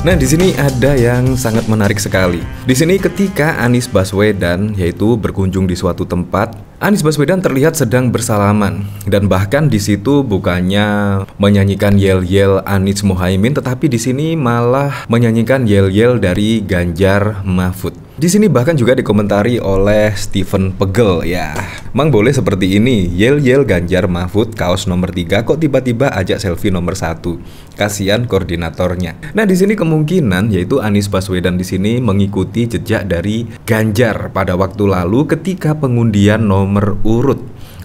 Nah, di sini ada yang sangat menarik sekali. Di sini ketika Anies Baswedan yaitu berkunjung di suatu tempat, Anies Baswedan terlihat sedang bersalaman dan bahkan di situ bukannya menyanyikan yel-yel Anies Mohaimin, tetapi di sini malah menyanyikan yel-yel dari Ganjar Mahfud. Di sini bahkan juga dikomentari oleh Stephen Pegel, ya, emang boleh seperti ini, yel-yel Ganjar Mahfud kaos nomor 3 kok tiba-tiba ajak selfie nomor 1. Kasihan koordinatornya. Nah, di sini kemungkinan yaitu Anies Baswedan di sini mengikuti jejak dari Ganjar pada waktu lalu ketika pengundian nomor urut.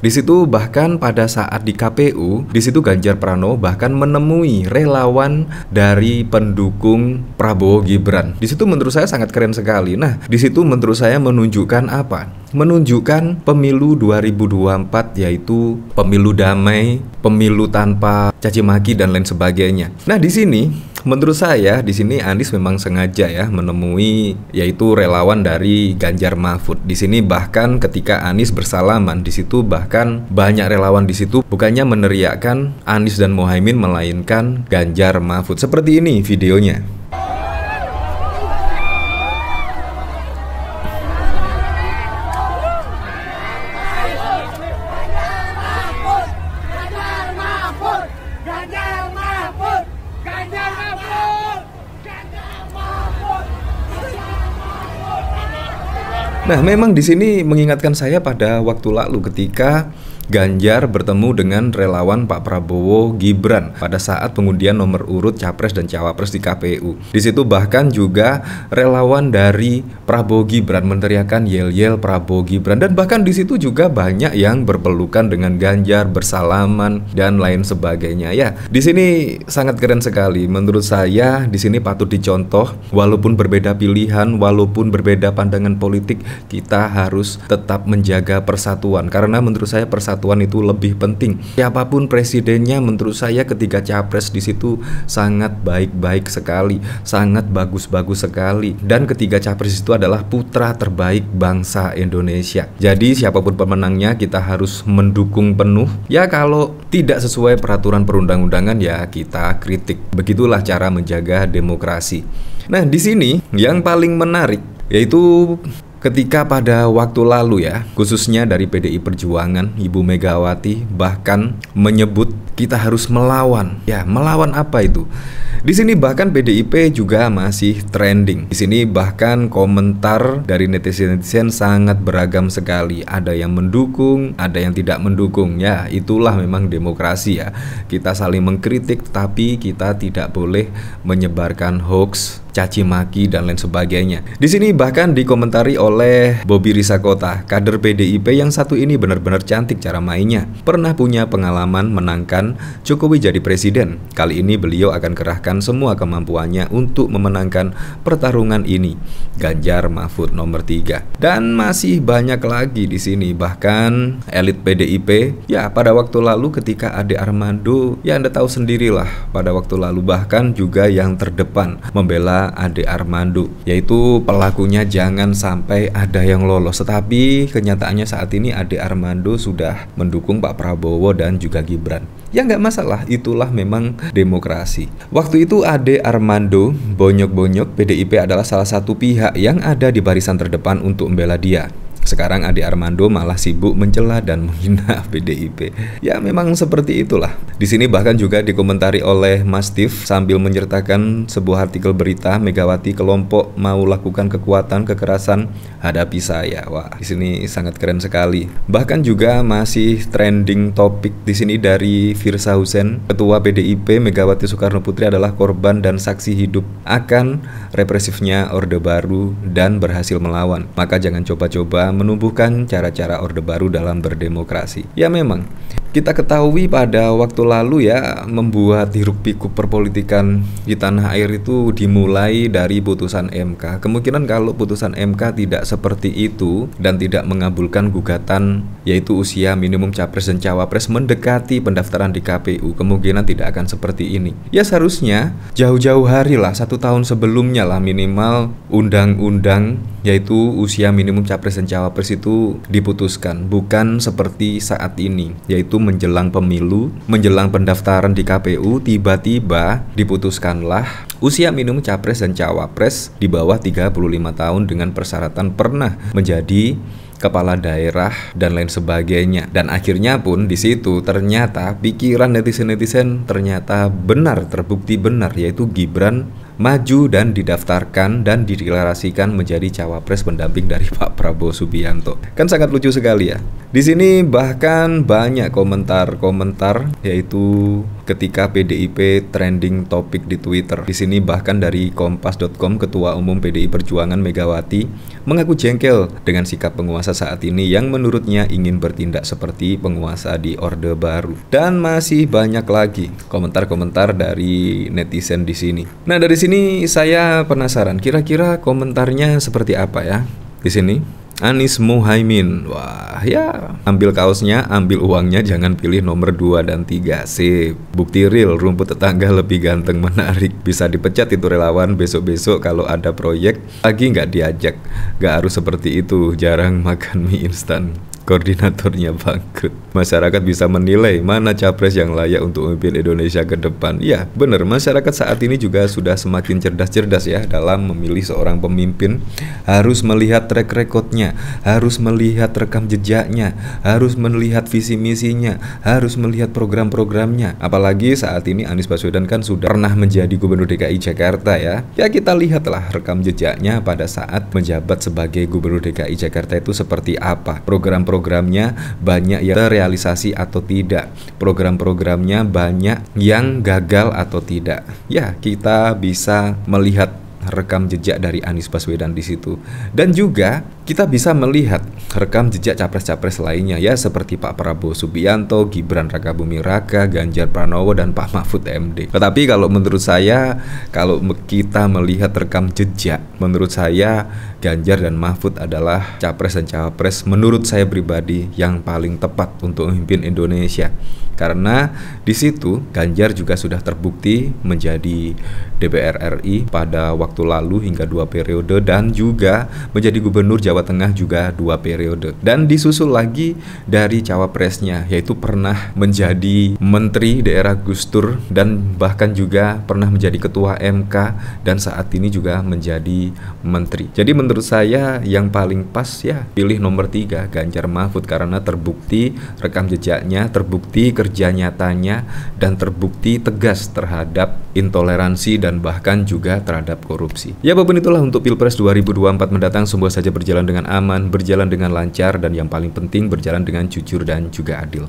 Di situ bahkan pada saat di KPU, di situ Ganjar Pranowo bahkan menemui relawan dari pendukung Prabowo Gibran. Di situ menurut saya sangat keren sekali. Nah, di situ menurut saya menunjukkan apa? Menunjukkan pemilu 2024 yaitu pemilu damai, pemilu tanpa caci maki dan lain sebagainya. Nah, di sini menurut saya di sini Anies memang sengaja ya menemui yaitu relawan dari Ganjar Mahfud. Di sini bahkan ketika Anies bersalaman di situ bahkan banyak relawan di situ bukannya meneriakkan Anies dan Mohaimin melainkan Ganjar Mahfud. Seperti ini videonya. Nah, memang di sini mengingatkan saya pada waktu lalu ketika Ganjar bertemu dengan relawan Pak Prabowo Gibran pada saat pengundian nomor urut Capres dan Cawapres di KPU. Di situ bahkan juga relawan dari Prabowo Gibran meneriakkan yel-yel Prabowo Gibran dan bahkan di situ juga banyak yang berpelukan dengan Ganjar, bersalaman dan lain sebagainya. Ya, di sini sangat keren sekali. Menurut saya di sini patut dicontoh, walaupun berbeda pilihan, walaupun berbeda pandangan politik, kita harus tetap menjaga persatuan karena menurut saya persatuan itu lebih penting. Siapapun presidennya menurut saya ketika capres di situ sangat baik-baik sekali, sangat bagus-bagus sekali. Dan ketiga capres itu adalah putra terbaik bangsa Indonesia. Jadi siapapun pemenangnya kita harus mendukung penuh. Ya kalau tidak sesuai peraturan perundang-undangan ya kita kritik. Begitulah cara menjaga demokrasi. Nah, di sini yang paling menarik yaitu ketika pada waktu lalu ya, khususnya dari PDI Perjuangan, Ibu Megawati bahkan menyebut kita harus melawan. Ya, melawan apa itu? Di sini bahkan PDIP juga masih trending. Di sini bahkan komentar dari netizen-netizen sangat beragam sekali. Ada yang mendukung, ada yang tidak mendukung. Ya, itulah memang demokrasi ya. Kita saling mengkritik, tapi kita tidak boleh menyebarkan hoax, caci maki dan lain sebagainya. Di sini bahkan dikomentari oleh Bobi Risakota, kader PDIP yang satu ini benar-benar cantik cara mainnya. Pernah punya pengalaman menangkan Jokowi jadi presiden. Kali ini beliau akan kerahkan semua kemampuannya untuk memenangkan pertarungan ini. Ganjar Mahfud nomor 3. Dan masih banyak lagi di sini, bahkan elit PDIP. Ya, pada waktu lalu ketika Ade Armando, ya Anda tahu sendirilah pada waktu lalu bahkan juga yang terdepan membela Ade Armando, yaitu pelakunya jangan sampai ada yang lolos. Tetapi kenyataannya saat ini Ade Armando sudah mendukung Pak Prabowo dan juga Gibran. Ya nggak masalah, itulah memang demokrasi. Waktu itu Ade Armando bonyok-bonyok PDIP adalah salah satu pihak yang ada di barisan terdepan untuk membela dia. Sekarang Ade Armando malah sibuk mencela dan menghina PDIP. Ya memang seperti itulah. Di sini bahkan juga dikomentari oleh Mas Steve sambil menyertakan sebuah artikel berita Megawati kelompok mau lakukan kekuatan kekerasan hadapi saya. Wah, di sini sangat keren sekali. Bahkan juga masih trending topik di sini dari Firsa Hussein, Ketua PDIP Megawati Soekarno Putri adalah korban dan saksi hidup akan represifnya Orde Baru dan berhasil melawan. Maka jangan coba-coba menumbuhkan cara-cara Orde Baru dalam berdemokrasi. Ya memang kita ketahui pada waktu lalu ya, membuat hiruk-pikuk perpolitikan di tanah air itu dimulai dari putusan MK. Kemungkinan kalau putusan MK tidak seperti itu dan tidak mengabulkan gugatan yaitu usia minimum capres dan cawapres mendekati pendaftaran di KPU, kemungkinan tidak akan seperti ini. Ya seharusnya jauh-jauh hari lah, 1 tahun sebelumnya lah minimal undang-undang yaitu usia minimum capres dan cawapres itu diputuskan, bukan seperti saat ini yaitu menjelang pemilu, menjelang pendaftaran di KPU, tiba-tiba diputuskanlah usia minimum capres dan cawapres di bawah 35 tahun dengan persyaratan pernah menjadi kepala daerah dan lain sebagainya. Dan akhirnya pun di situ ternyata pikiran netizen-netizen ternyata benar, terbukti benar, yaitu Gibran maju dan didaftarkan dan dideklarasikan menjadi cawapres pendamping dari Pak Prabowo Subianto. Kan sangat lucu sekali ya. Di sini bahkan banyak komentar-komentar, yaitu ketika PDIP trending topik di Twitter. Di sini bahkan dari kompas.com, Ketua Umum PDI Perjuangan Megawati mengaku jengkel dengan sikap penguasa saat ini yang menurutnya ingin bertindak seperti penguasa di Orde Baru. Dan masih banyak lagi komentar-komentar dari netizen di sini. Nah, dari sini saya penasaran, kira-kira komentarnya seperti apa ya? Di sini Anies Muhaimin, wah ya, ambil kaosnya, ambil uangnya, jangan pilih nomor 2 dan 3. Sip, bukti real, rumput tetangga lebih ganteng menarik. Bisa dipecat itu relawan besok-besok kalau ada proyek lagi nggak diajak. Nggak harus seperti itu, jarang makan mie instan. Koordinatornya bangkrut. Masyarakat bisa menilai mana capres yang layak untuk memimpin Indonesia ke depan. Ya, benar, masyarakat saat ini juga sudah semakin cerdas-cerdas ya dalam memilih seorang pemimpin. Harus melihat track recordnya, harus melihat rekam jejaknya, harus melihat visi misinya, harus melihat program-programnya. Apalagi saat ini Anies Baswedan kan sudah pernah menjadi Gubernur DKI Jakarta ya. Ya, kita lihatlah rekam jejaknya pada saat menjabat sebagai Gubernur DKI Jakarta itu seperti apa. Program-programnya banyak yang terrealisasi atau tidak, program-programnya banyak yang gagal atau tidak. Ya, kita bisa melihat rekam jejak dari Anies Baswedan di situ. Dan juga kita bisa melihat rekam jejak capres-capres lainnya ya, seperti Pak Prabowo Subianto, Gibran Rakabuming Raka, Ganjar Pranowo, dan Pak Mahfud MD. Tetapi kalau menurut saya, kalau kita melihat rekam jejak, menurut saya Ganjar dan Mahfud adalah capres dan cawapres menurut saya pribadi yang paling tepat untuk memimpin Indonesia. Karena di situ Ganjar juga sudah terbukti menjadi DPR RI pada waktu lalu hingga 2 periode, dan juga menjadi Gubernur Jawa Tengah juga 2 periode. Dan disusul lagi dari cawapresnya, yaitu pernah menjadi Menteri Daerah Gus Dur dan bahkan juga pernah menjadi Ketua MK dan saat ini juga menjadi Menteri. Jadi menurut saya yang paling pas ya pilih nomor 3, Ganjar Mahfud, karena terbukti rekam jejaknya, terbukti kerja nyatanya, dan terbukti tegas terhadap intoleransi dan bahkan juga terhadap korupsi. Ya, apapun itulah, untuk Pilpres 2024 mendatang semoga saja berjalan dengan aman, berjalan dengan lancar, dan yang paling penting berjalan dengan jujur dan juga adil.